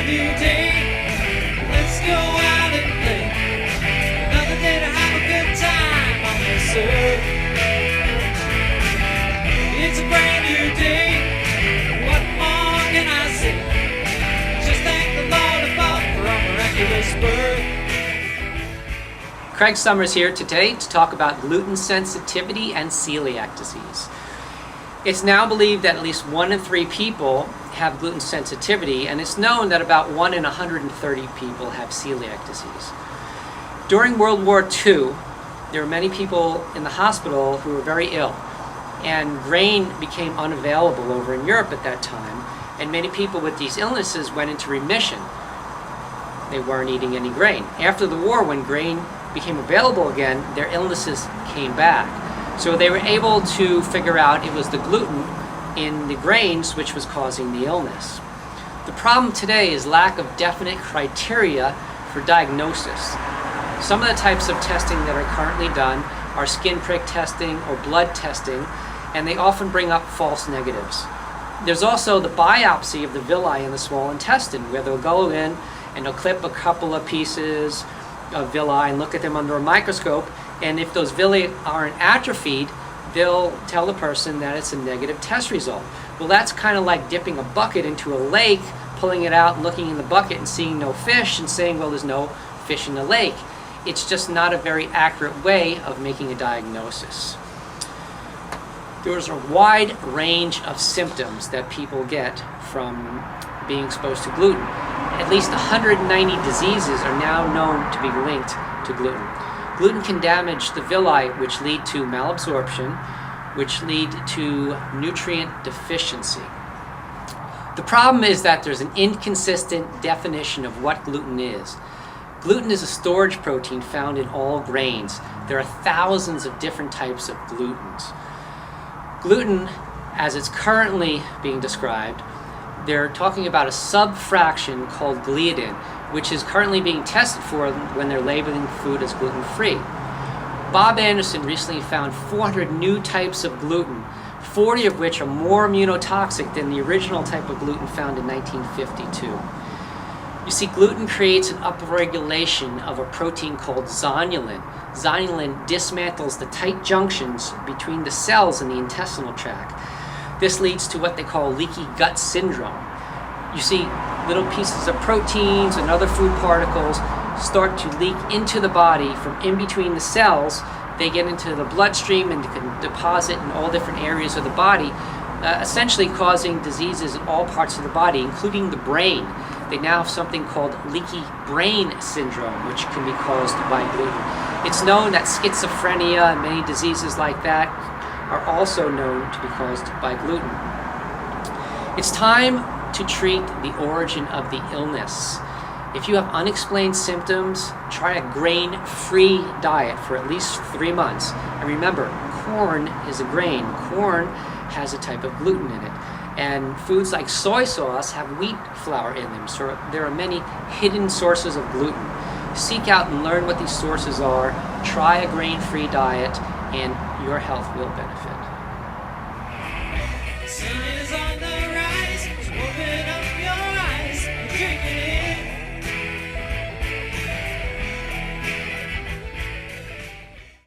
brand new day. Let's go out and play. Another day to have a good time on this earth. It's a brand new day. What more can I say? Just thank the Lord above for our miraculous birth. Craig Sommers here today to talk about gluten sensitivity and celiac disease. It's now believed that at least 1 in 3 people have gluten sensitivity, and it's known that about 1 in 130 people have celiac disease. During World War II, there were many people in the hospital who were very ill, and grain became unavailable over in Europe at that time, and many people with these illnesses went into remission. They weren't eating any grain. After the war, when grain became available again, their illnesses came back. So they were able to figure out it was the gluten in the grains which was causing the illness. The problem today is lack of definite criteria for diagnosis. Some of the types of testing that are currently done are skin prick testing or blood testing, and they often bring up false negatives. There's also the biopsy of the villi in the small intestine, where they'll go in and they'll clip a couple of pieces of villi and look at them under a microscope, and if those villi aren't atrophied, they'll tell the person that it's a negative test result. Well, that's kind of like dipping a bucket into a lake, pulling it out and looking in the bucket and seeing no fish and saying, well, there's no fish in the lake. It's just not a very accurate way of making a diagnosis. There's a wide range of symptoms that people get from being exposed to gluten. At least 190 diseases are now known to be linked to gluten. Gluten can damage the villi, which lead to malabsorption, which lead to nutrient deficiency. The problem is that there's an inconsistent definition of what gluten is. Gluten is a storage protein found in all grains. There are thousands of different types of glutens. Gluten, as it's currently being described, they're talking about a subfraction called gluten, which is currently being tested for when they're labeling food as gluten-free. Bob Anderson recently found 400 new types of gluten, 40 of which are more immunotoxic than the original type of gluten found in 1952. You see, gluten creates an upregulation of a protein called zonulin. Zonulin dismantles the tight junctions between the cells in the intestinal tract. This leads to what they call leaky gut syndrome. You see, little pieces of proteins and other food particles start to leak into the body from in between the cells. They get into the bloodstream and can deposit in all different areas of the body, essentially causing diseases in all parts of the body, including the brain. They now have something called leaky brain syndrome, which can be caused by gluten. It's known that schizophrenia and many diseases like that are also known to be caused by gluten. It's time to treat the origin of the illness. If you have unexplained symptoms, try a grain-free diet for at least 3 months. And remember, corn is a grain. Corn has a type of gluten in it. And foods like soy sauce have wheat flour in them. So there are many hidden sources of gluten. Seek out and learn what these sources are. Try a grain-free diet, and your health will benefit. The sun is on the rise, so open up your eyes, drink it in.